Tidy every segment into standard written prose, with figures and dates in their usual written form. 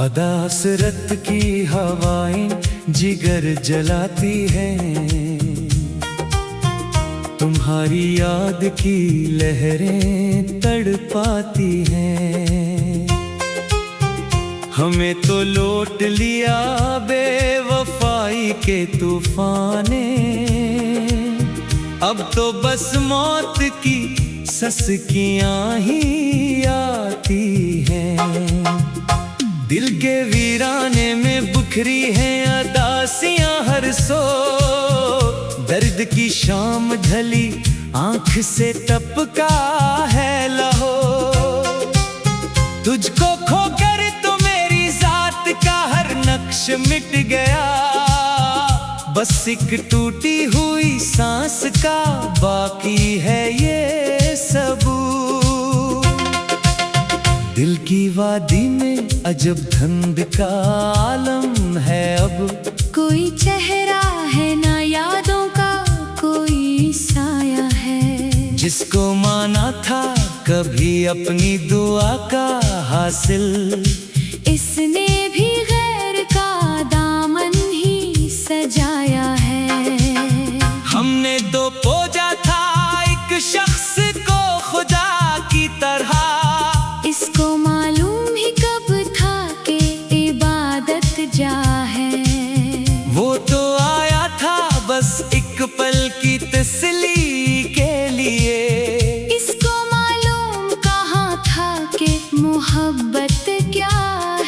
अदा हसरत की हवाएं जिगर जलाती हैं, तुम्हारी याद की लहरें तड़पाती हैं। हमें तो लौट लिया बेवफाई के तूफान ने, अब तो बस मौत की सस्कियां ही आती हैं। दिल के वीराने में बुखरी हैं अदासियां हर सो, दर्द की शाम ढली आंख से टपका है लहो। तुझको खोकर तो मेरी जात का हर नक्श मिट गया, बस एक टूटी हुई सांस का बाकी है ये सबूत। दिल की वादी में अजब धुंध का आलम है, अब कोई चेहरा है ना यादों का कोई साया है। जिसको माना था कभी अपनी दुआ का हासिल, इसने भी गैर का दामन ही सजाया है। हमने दो पोजा था एक शख्स को खुदा की तरह, इसको मालूम ही कब था कि इबादत जा है। वो तो आया था बस एक पल की तसल्ली के लिए, इसको मालूम कहाँ था कि मोहब्बत क्या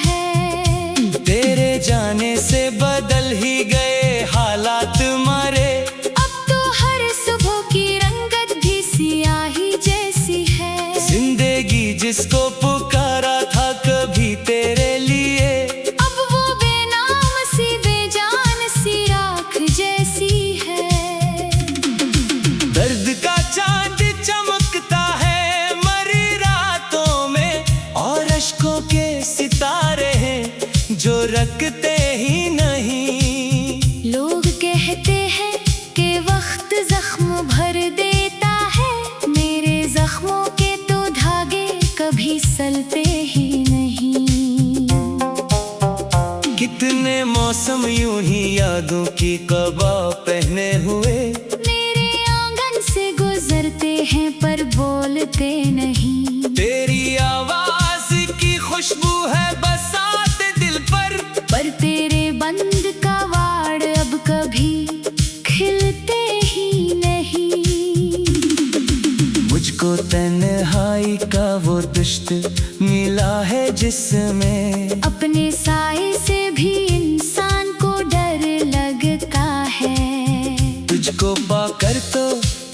है। तेरे जाने से बदल ही गए हालात मारे, अब तो हर सुबह की रंगत भी सियाही जैसी है। जिंदगी जिसको पुकारा था कभी तेरे लिए, अब वो बेनाम सी बेजान सी राख जैसी है। दर्द का चांद चमकता है मरी रातों में, और अश्कों के सितारे हैं जो रखते ही नहीं। लोग कहते हैं कि वक्त जख्म भर देता है, मेरे जख्मों के तो धागे कभी सलते ही नहीं। कितने मौसम यूं ही यादों की कबा पहने हुए, मेरे आंगन से गुजरते हैं पर बोलते नहीं। तेरी आवाज की खुशबू है बसात दिल पर तेरे बंद कवाड़ अब कभी खिलते ही नहीं। मुझको तन्हाई का वो दुश्त मिला है जिसमें, अपने साए से भी इंसान को डर लगता है। तुझको पाकर तो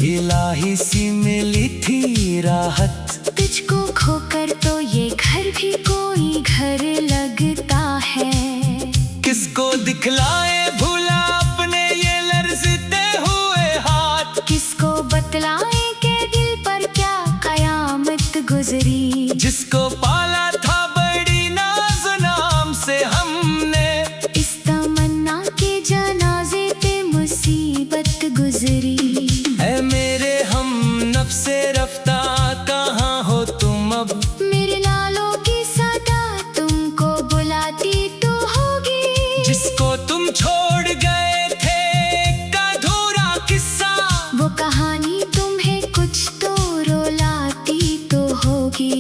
इलाही सी मिली थी राहत, तुझको खोकर तो ये घर भी कोई घर लगता है। किसको दिखलाए भूला अपने ये लर्जते हुए हाथ, किसको बतलाए के दिल पर क्या कयामत गुजरी। जिसको पाला था बड़ी नाज नाम से हमने, इस तमन्ना के जनाजे पे मुसीबत गुजरी। ऐ मेरे हम नफ्से रफ्ता कहाँ हो तुम अब, मेरे लालों की सदा तुमको बुलाती तो होगी। जिसको तुम छोड़ गए थे का अधूरा किस्सा, वो कहानी तुम्हें कुछ तो रुलाती तो होगी।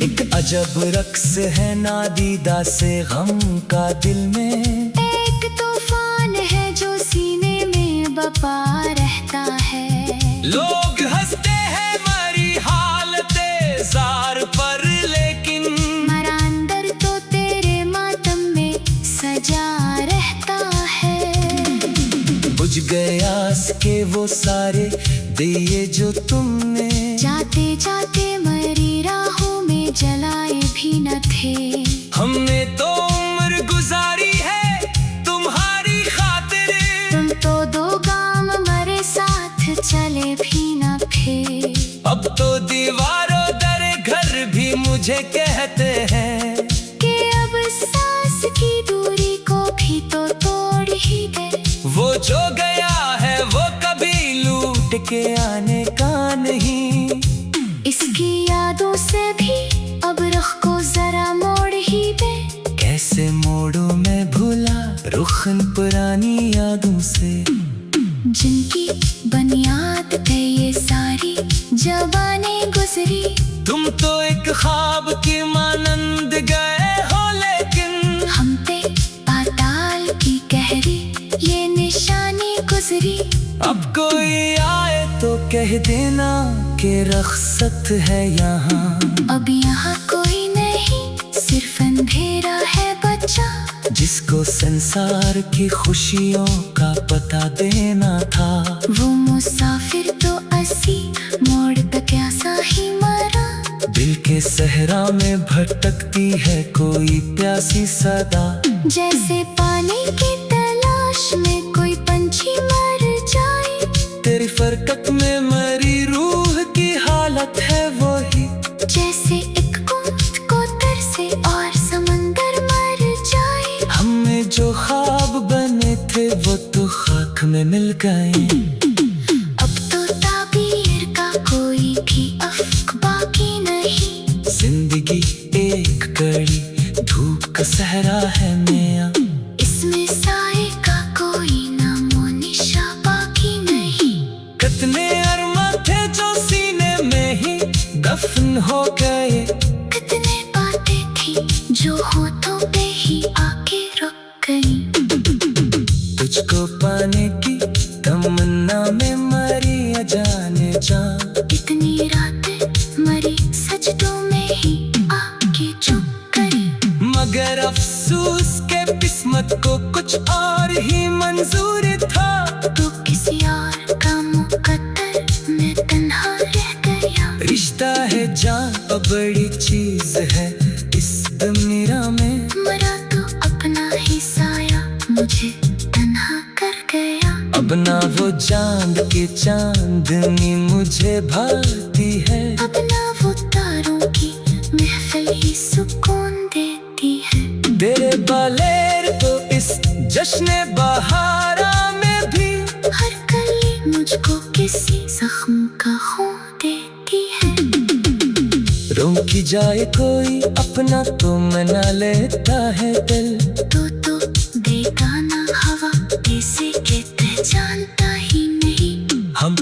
एक अजब रक्स है नादीदा से गम का दिल में, एक तूफान है जो सीने में बपा रहता है। लोग हंसते हैं मरी हालते जार पर, लेकिन मरा अंदर तो तेरे मातम में सजा रहता है। बुझ गया के वो सारे दिए जो तुमने, जाते जाते मरी राहों में जलाए भी न थे। हमने तो उम्र गुजारी है तुम्हारी खातिर, तुम तो दो गाम मरे साथ चले भी न थे। अब तो दीवारों दरे घर भी मुझे कहते हैं कि अब सांस की दूरी को भी तो तोड़ ही दे। वो जो गया है वो कभी लूट के आने का नहीं। इसकी यादों से भी अब रुख को जरा मोड़ ही दे। ख्वाब की मानंद गए हो, लेकिन हम पे पाताल की गहरी ये निशानी गुजरी। अब कोई आए तो कह देना कि रख्सत है यहाँ। अब यहाँ कोई नहीं, सिर्फ अंधेरा है बचा। जिसको संसार की खुशियों का पता देना था, वो मुसाफिर तो असी मोड़ तक ऐसा ही मरा। दिल के सहरा में भटकती है कोई प्यासी सदा। जैसे पानी की तलाश में कोई पंछी मर जाए, तेरी फरकत में मरी रूह की हालत है वही। जैसे एक बूंद को तरसे और समंदर मर जाए। हमें जो ख्वाब बने थे वो तो खाक में मिल गए। अब तो ताबीर का कोई भी अफ़्क़ बाकी नहीं। जिंदगी एक कड़ी धूप का सहरा है मियां। इसमें साए का कोई नामो निशा बाकी नहीं। कितने अरमा थे जो सीने में ही दफन हो गए। कितने बातें थी जो होठों पे ही आके रुक गई। तुझको पाने की तमन्ना में मरी अजाने जान। कितनी रातें मरी सजदों में ही आके झुक गई। मगर अफसोस के किस्मत को कुछ और ही मंजूर था। तो किसी और का मुकद्दर में तन्हा रह गया। रिश्ता है जान और बड़ी चीज है इस दुनिया में। मरा तो अपना ही साया मुझे तन्हा कर गया। अब ना वो चांद की चांदनी मुझे भाती है। अब ना वो तारों की महफिल ही सुकून देती है। तेरे बालेर तो इस जश्न बहारा में भी हर कली मुझको किसी जख्म का खून देती है। रोकी जाए कोई अपना तो मना लेता है दिल। तो देगा ना हवा ऐसे के तह जानता ही नहीं। हम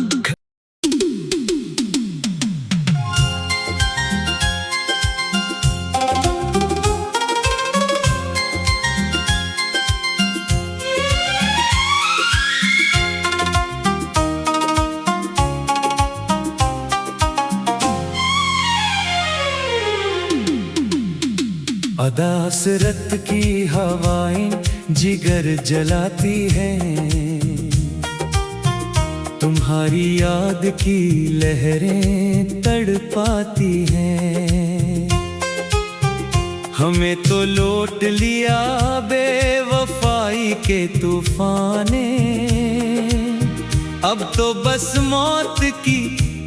अदासरत की हवाएं जिगर जलाती हैं। तुम्हारी याद की लहरें तड़पाती हैं। हमें तो लौट लिया बेवफाई के तूफाने। अब तो बस मौत की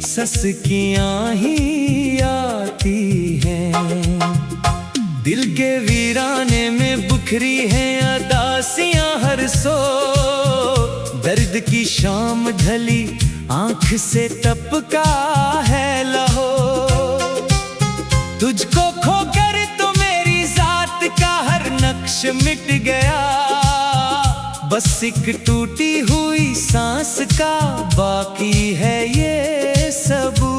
सस्कियां ही आती हैं। दिल के वीराने में बुखरी हैं अदासियां हर सो। दर्द की शाम ढली आंख से टपका है लहो। तुझको खोकर तो मेरी जात का हर नक्श मिट गया। बस एक टूटी हुई सांस का बाकी है ये सबूत।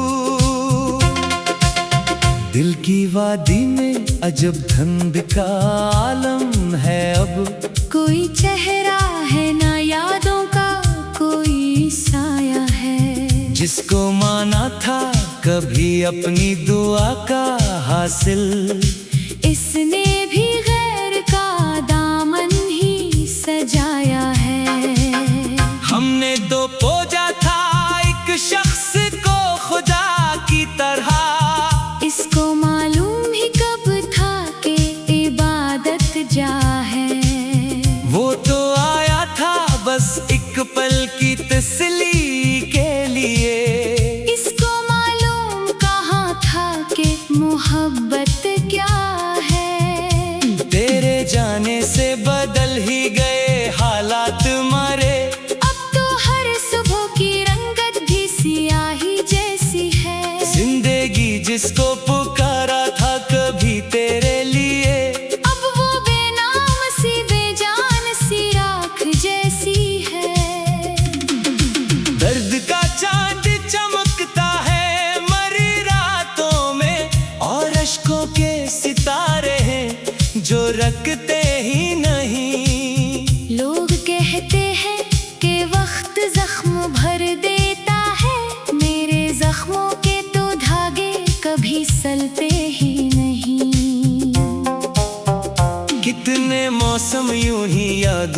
दिल की वादी में अजब धुंध का आलम है। अब कोई चेहरा है ना यादों का कोई साया है। जिसको माना था कभी अपनी दुआ का हासिल, इसने भी गैर का दामन ही सजाया है। हमने तो पूजा था एक शख्स को खुदा की तरह। इसको मालूम ही कब था कि इबादत जा है। वो तो आया था बस एक पल की तसल्ली के लिए। इसको मालूम कहाँ था कि मोहब्बत क्या है।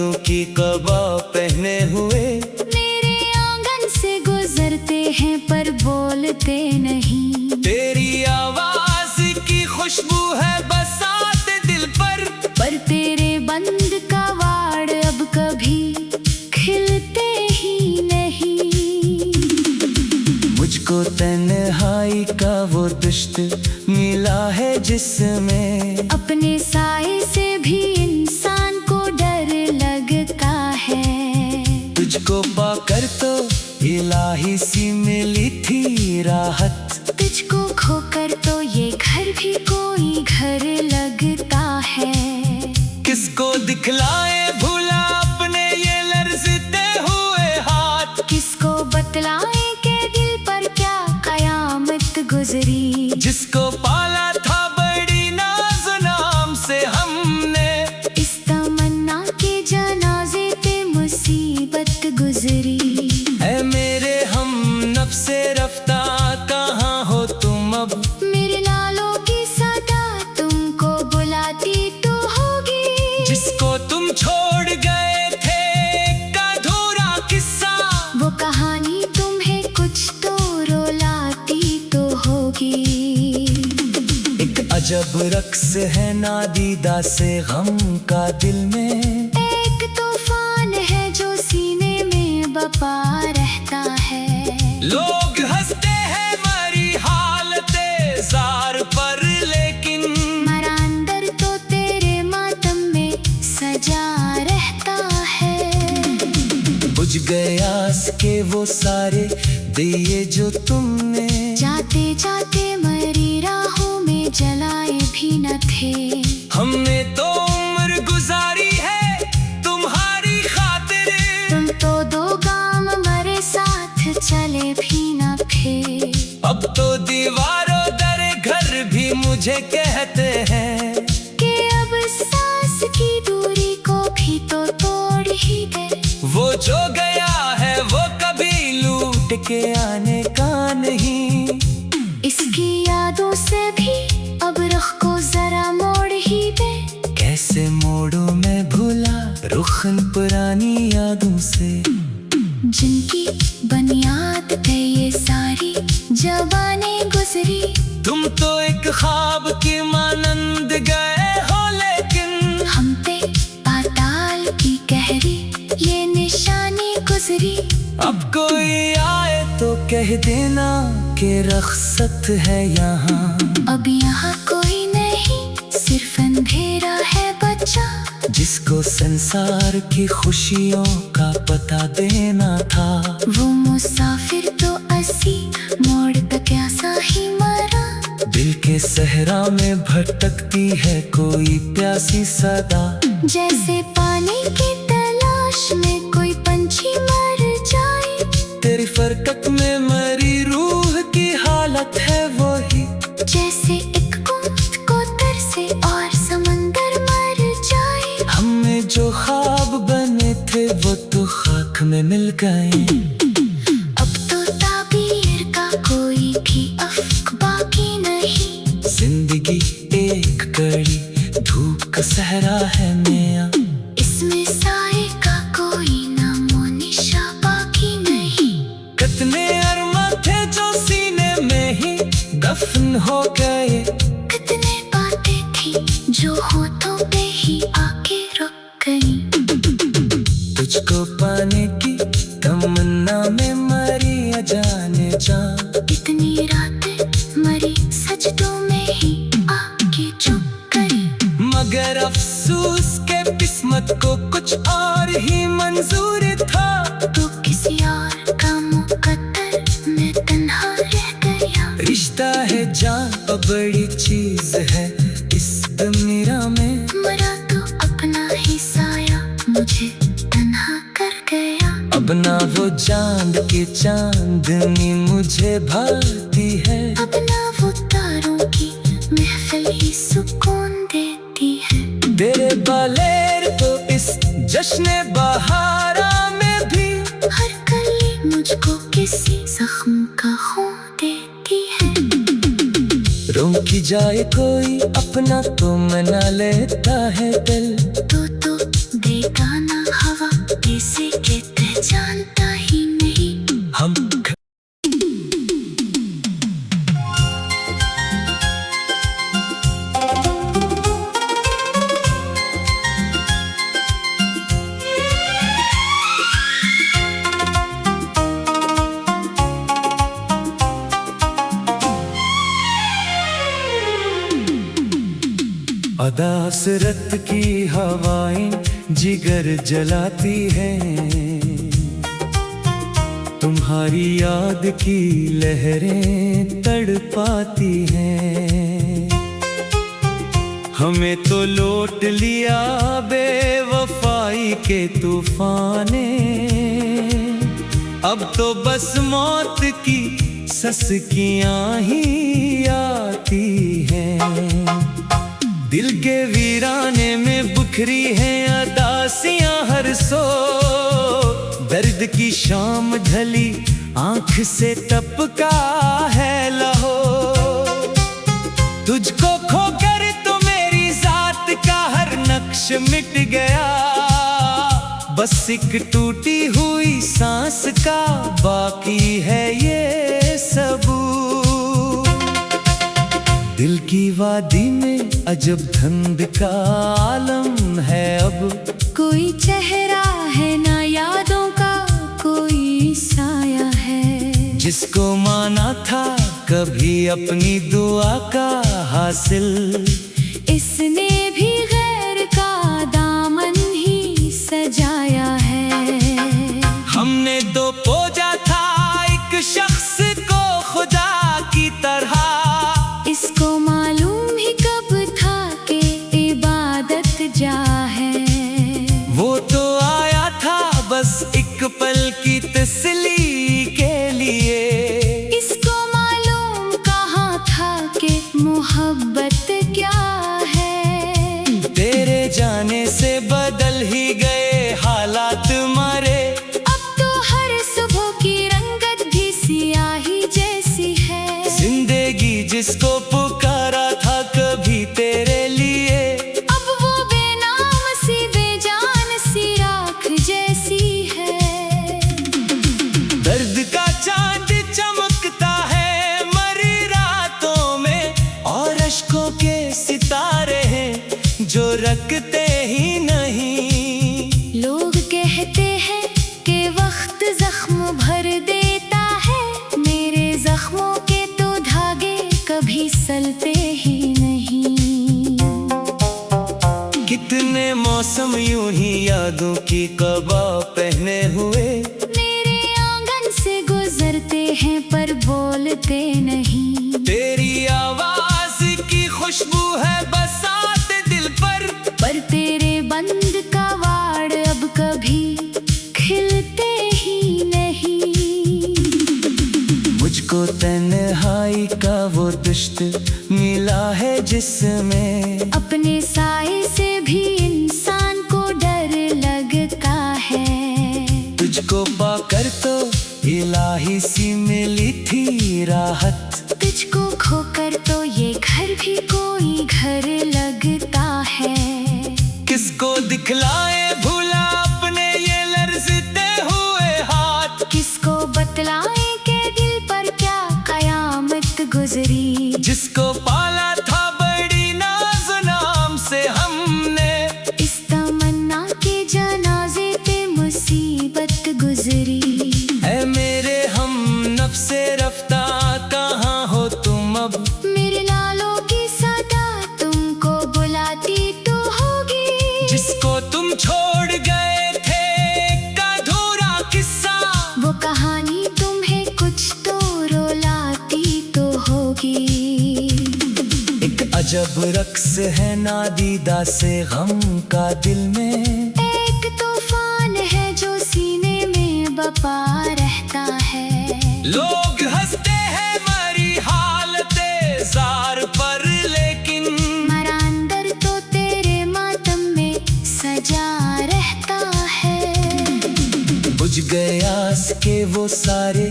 यादों की कबा पहने हुए मेरे आंगन से गुजरते हैं पर बोलते नहीं। तेरी आवाज की खुशबू है बसात दिल पर तेरे बंद कवाड़ अब कभी खिलते ही नहीं। मुझको तन्हाई का वो दुश्त मिला है जिसमें अपने साए से भी इंसान को डर लगता है। तुझको पाकर तो इलाही सी मिली थी राहत, तुझको खोकर तो ये घर भी कोई घर लगता है। किसको दिखलाए भूला अपने ये लर्जते हुए हाथ, किसको बतलाए के दिल पर क्या कयामत गुजरी। जिसको पाला था बड़ी नाज नाम से हमने, इस तमन्ना के जनाजे पे मुसीबत गुजरी। ऐ मेरे हम नफ्से रफ्ता कहाँ हो तुम अब, मेरे नालों की सदा तुमको बुलाती तो होगी। जिसको तुम छोड़ गए थे का अधूरा किस्सा, वो कहानी तुम्हें कुछ तो रुलाती तो होगी। एक अजब रक्स है नादीदा से गम का दिल में, एक तूफान है जो सीने में बपा रहता है। लोग हंसते हैं मरी हालते जार पर, लेकिन मरा अंदर तो तेरे मातम में सजा रहता है। बुझ गया के वो सारे दिए जो तुमने जाते जाते मरी राहों में जलाए भी न थे। हमने तो उम्र गुजारी है तुम्हारी खातिर, तुम तो दो गाम मरे साथ चले भी न थे। अब तो दीवारों दरे घर भी मुझे कहते हैं कि अब सांस की दूरी को भी तो तोड़ ही दे। वो जो गया है वो कभी लूट के आने का नहीं। इसकी यादों से भी अब रुख को जरा मोड़ ही दे। कैसे मोड़ो मैं भूला रुखन पुरानी यादों से, जिनकी बुनियाद पे ये सारी जवानी गुजरी। तुम तो एक ख्वाब की मानंद गए हो, लेकिन हम पे पाताल की गहरी ये निशानी गुजरी। अब कोई आए तो कह देना कि रख्सत है यहाँ। अब यहाँ कोई नहीं सिर्फ अंधेरा है बचा, जिसको संसार की खुशियों का पता देना था। वो मुसाफिर तो असी मोड़ तक ऐसा ही मरा। दिल के सहरा में भटकती है कोई प्यासी सदा, जैसे पानी की तलाश में कोई पंछी मर जाए। तेरी फरकत में मरी रूह की हालत है वही, जैसे एक ऊंट को तरसे और समंदर मर जाए। हमें जो ख्वाब बने थे वो तो खाक में मिल गए। अब तो ताबीर का कोई भी अफ्क बाकी नहीं। जिंदगी एक कड़ी धूप का सहरा है नया, इसमें साए का कोई नामो निशा बाकी नहीं। कितने अरमा थे जो सीने में ही दफन हो गए, कितने बातें थी जो होठों पे ही आके रुक गई। तुझको पाने की तमन्ना में मरी अजाने जा। इतनी रातें मरी सजदों में ही आके चुप गई। मगर अफसोस के किस्मत को कुछ और ही मंजूर था। तो किसी और का मुकद्दर में तन्हा रह गया। रिश्ता है जान बड़ी चीज है इस दुनिया में, मरा तो अपना ही साया मुझे तन्हा कर गया। अब ना वो चांद की चांदनी मुझे भाती है, अब ना वो तारों की महफिल ही सुकून देती है। तेरे बालेर तो इस जश्न बहारा में भी हर कली मुझको किसी जख्म का खून देती है। रोकी जाए कोई अपना तो मना लेता है दिल, तो देगा ना अदासरत की हवाएं जिगर जलाती हैं, तुम्हारी याद की लहरें तड़पाती हैं। हमें तो लौट लिया बेवफाई के तूफाने, अब तो बस मौत की सस्कियां ही आती हैं। दिल के वीराने में बिखरी हैं अदासियां हर सो, दर्द की शाम ढली आंख से टपका है लहो। तुझको खोकर तो मेरी जात का हर नक्श मिट गया, बस एक टूटी हुई सांस का बाकी है ये सबूत। दिल की वादी में अजब धुंध का आलम है, अब कोई चेहरा है ना यादों का, कोई साया है। जिसको माना था कभी अपनी दुआ का हासिल, इसने भी गैर का दामन ही सजाया है। हमने तो पूजा था एक शख्स को खुदा की तरह, इसको मालूम ही कब था कि इबादत जा है। वो तो आया था बस एक पल की तसल्ली के लिए, इसको मालूम कहाँ था कि मोहब्बत क्या है। तेरे जाने से बदल ही गए हालात मारे, अब तो हर सुबह की रंगत भी सियाही जैसी है। जिंदगी जिसको पुकारा था कभी तेरे लिए, अब वो बेनाम सी बेजान सी राख जैसी है। दर्द का चांद चमकता है मरी रातों में, और अश्कों के सितारे हैं जो रखते ही नहीं। लोग कहते हैं कि वक्त जख्म भर देता है, मेरे जख्मों के तो धागे कभी सलते ही नहीं। कितने मौसम यूं ही यादों की कबा पहने हुए, मेरे आंगन से गुजरते हैं पर बोलते नहीं। तेरी आवाज की खुशबू है बसात दिल पर तेरे बंद कवाड़ अब कभी खिलते ही नहीं। मुझको तन्हाई का वो दुश्त मिला है जिसमें, अपने साए से भी इंसान को डर लगता है। तुझको पाकर तो इलाही सी मिली थी राहत, तुझको खोकर तो ये घर भी कोई घर लगता है। किसको दिखलाए भूला अपने ये लर्जते हुए हाथ, किसको बतलाए के दिल पर क्या कयामत गुजरी। जिसको पाला था बड़ी नाज नाम से हमने, इस तमन्ना के जनाजे पे मुसीबत गुजरी। ऐ मेरे हम नफ्से रफ्ता कहाँ हो तुम अब, मेरे लालों की सदा तुमको बुलाती तो होगी। जिसको तुम छोड़ गए थे का अधूरा किस्सा, वो कहानी तुम्हें कुछ तो रुलाती तो होगी। एक अजब रक्स है नादीदा से गम का दिल में, एक तूफान है जो सीने में बपा रहता है। लोग हंसते हैं मरी हालते जार पर, लेकिन मरा अंदर तो तेरे मातम में सजा रहता है। बुझ गया के वो सारे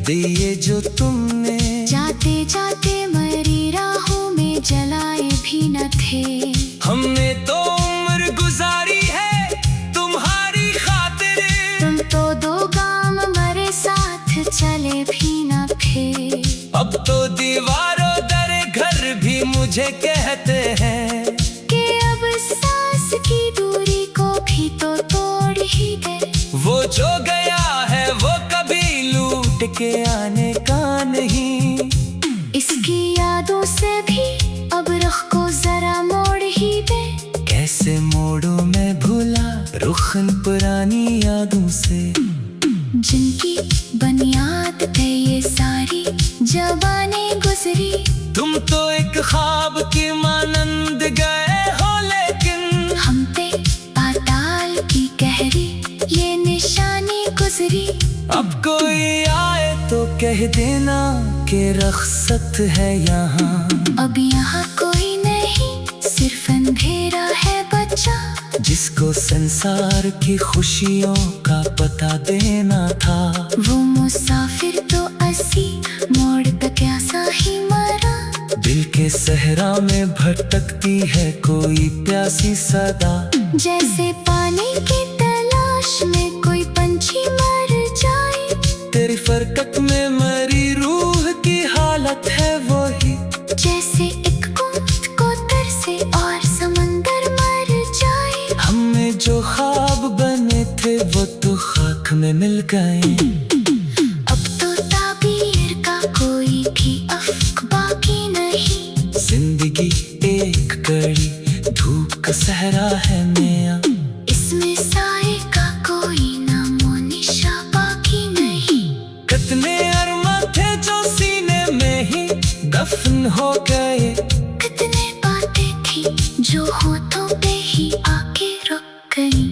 दिए जो तुमने, जाते जाते मरी राहों में जलाए भी न थे। हमने तो उम्र गुजारी है तुम्हारी खातिर, तुम तो दो गाम मरे साथ चले भी न थे। अब तो दीवारों दर घर भी मुझे कहते हैं कि अब सांस की दूरी को भी तो तोड़ ही गए। वो जो गया है वो कभी लूट के आने का नहीं। इसकी यादों से भी अब रुख को जरा मोड़ ही यादों से, जिनकी बुनियाद पे ये सारी जवानी गुजरी। तुम तो एक ख्वाब की मानंद गए हो, लेकिन हम पे पाताल की गहरी ये निशानी गुजरी। अब कोई आए तो कह देना कि रख्सत है यहाँ। अब यहाँ कोई नहीं, सिर्फ अंधेरा है बचा, जिसको संसार की खुशियों का पता देना था। वो मुसाफिर तो असी मोड़ तक कैसा ही मरा। दिल के सहरा में भटकती है कोई प्यासी सदा, जैसे पानी की तलाश में कोई पंछी मर जाए। तेरी फरकत में मरी रूह की हालत है वही, जैसे एक ऊंट को तरसे और समंदर मर जाए। हमें जो ख्वाब बने थे वो तो खाक में मिल गए। अब तो ताबीर का कोई भी अफ़्क़ बाकी नहीं। जिंदगी एक कड़ी धूप का सहरा है मियां, इसमें साए का कोई नामो निशा बाकी नहीं। कितने अरमान थे जो सीने में ही दफन हो गए, कितने बातें थी जो होठों पे ही आके रुक गई।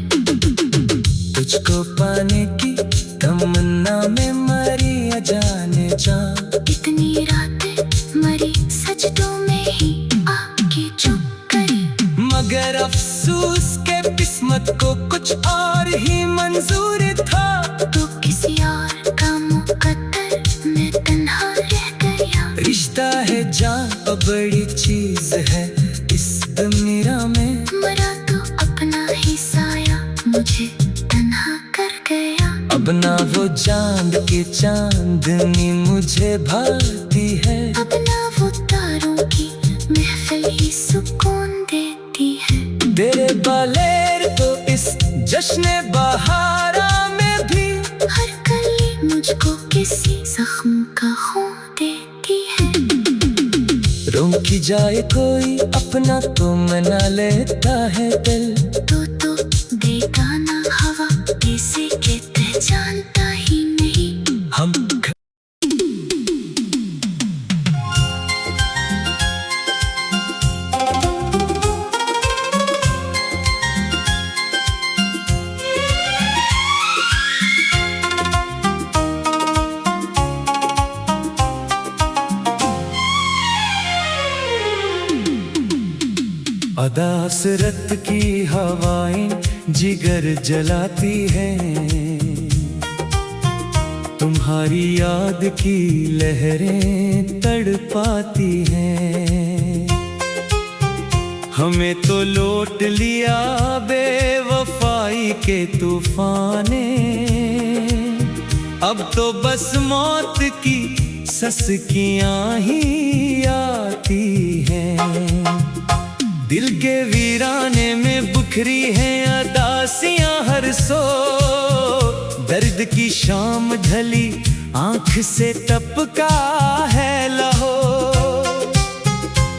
तुझको पाने की तमन्ना में मरी अजाने जान। इतनी रातें मरी सजदों में ही आके चुप गई। मगर अफसोस के किस्मत को कुछ और ही मंजूर था। तो किसी और का मुकद्दर में तन्हा रह गया। रिश्ता है जान और बड़ी चीज है इस दुनिया में, मरा तो अपना ही साया मुझे तन्हा कर गया। अब ना वो चांद की चांदनी मुझे भाती है, अब ना वो तारों की महफिल ही सुकून देती है। तेरे बालेर तो इस जश्न बहारा में भी हर कली मुझको किसी जख्म का खून देती है। रोकी जाए कोई अपना तो मना लेता है दिल, तो देगा ना हवा किसी के पहचानता ही नहीं। हम अदासरत की हवाएं जिगर जलाती हैं, तुम्हारी याद की लहरें तड़पाती हैं। हमें तो लौट लिया बेवफाई के तूफाने, अब तो बस मौत की सस्कियां ही आती हैं। दिल के वीराने में बुखरी हैं अदासियां हर सो, दर्द की शाम ढली आंख से टपका है लहो।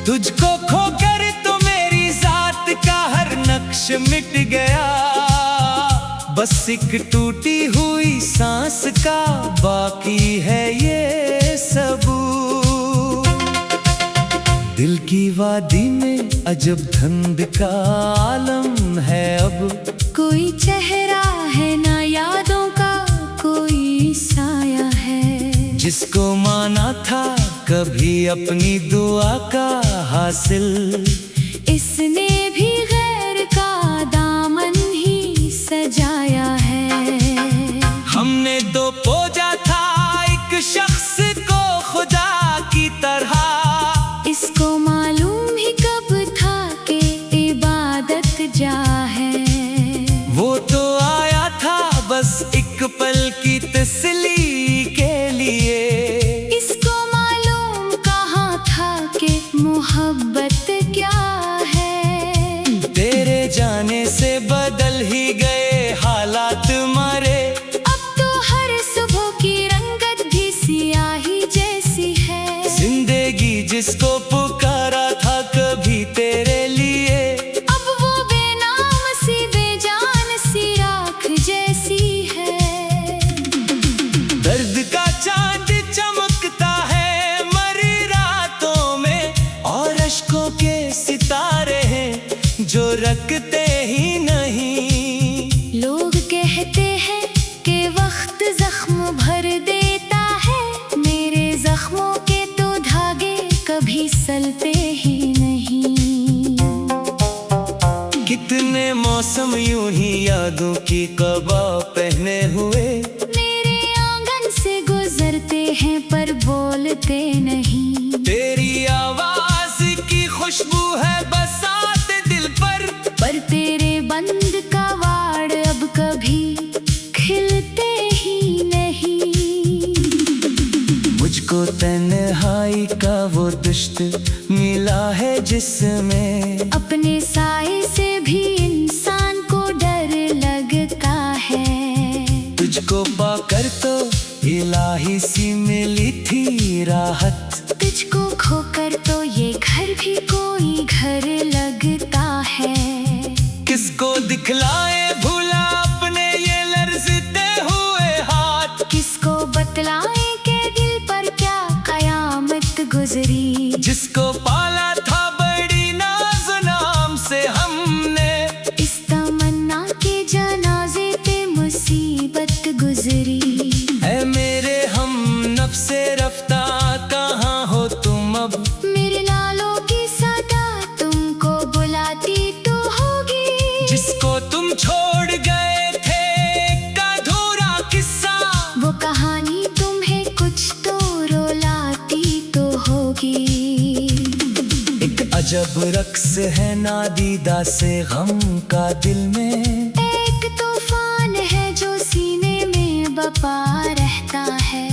तुझको खोकर तो मेरी जात का हर नक्श मिट गया, बस एक टूटी हुई सांस का बाकी है ये सबूत। दिल की वादी में अजब धुंध का आलम है, अब कोई चेहरा है ना यादों का कोई साया है। जिसको माना था कभी अपनी दुआ का हासिल, इसने भी गैर का दामन ही सजाया है। हमने तो पूजा था एक शख्स को खुदा की तरह, इसको मालूम ही कब था कि इबादत जा है। वो तो आया था बस एक पल की तसल्ली के लिए, इसको मालूम कहाँ था कि मोहब्बत क्या है। यादों की कबा पहने हुए मेरे आंगन से गुजरते हैं पर बोलते नहीं। तेरी आवाज की खुशबू है बसात दिल पर तेरे बंद कवाड़ अब कभी खिलते ही नहीं। मुझको तन्हाई का वो दुश्त मिला है जिसमें अपने साए से भी इंसान को डर लगता है। तुझको पाकर तो इलाही सी मिली थी राहत, तुझको खोकर तो ये घर भी कोई घर लगता है। किसको दिखलाए भूला अपने ये लर्जते हुए हाथ, किसको बतलाए के दिल पर क्या कयामत गुजरी। जिसको पाला था बड़ी नाज़ नाम से हमने, इस तमन्ना के जनाजे पे मुसीबत गुजरी। ऐ मेरे हम नफ्से रफ्ता कहाँ हो तुम अब, मेरे लालों की सदा तुमको बुलाती तो होगी। जिसको तुम छोड़ गए थे एक अधूरा किस्सा, वो कहानी तुम्हें कुछ तो रुलाती तो होगी। एक अजब रक्स है नादीदा से गम का दिल में, एक तूफान है जो सीने में बपा रहता है।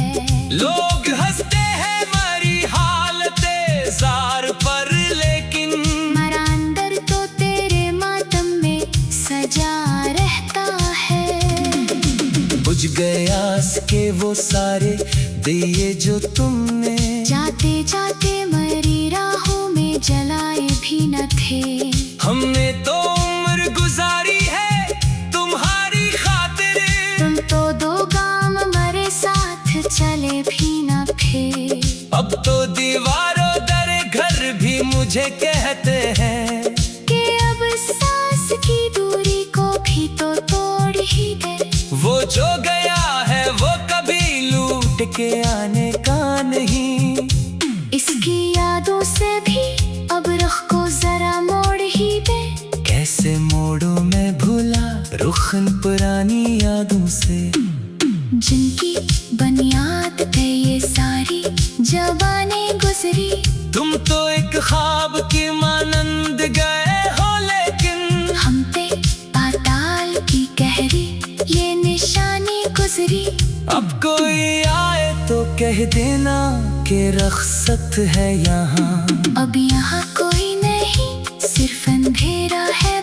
लोग हंसते हैं मरी हालते जार पर, लेकिन मरा अंदर तो तेरे मातम में सजा रहता है। बुझ गया के वो सारे दिए जो तुमने, जाते जाते मरी राहों में जलाए भी न थे। हमने तो उम्र गुजारी है तुम्हारी खातिर, तुम तो दो गाम मरे साथ चले भी न थे। अब तो दीवारों दर घर भी मुझे कहते हैं कि अब सांस की दूरी को भी तो तोड़ ही दे। वो जो गया है वो कभी लूट के आने का नहीं। इसकी यादों से भी अब रुख को जरा मोड़ ही दे। कैसे मोड़ो मैं भूला रुखन पुरानी यादों से, जिनकी बुनियाद पे ये सारी जवानी गुजरी। तुम तो एक ख्वाब की मानंद गए हो, लेकिन हम पे पाताल की गहरी ये निशानी गुजरी। अब कोई आए तो कह देना कि रख्सत है यहाँ। अब यहाँ कोई नहीं सिर्फ अंधेरा है।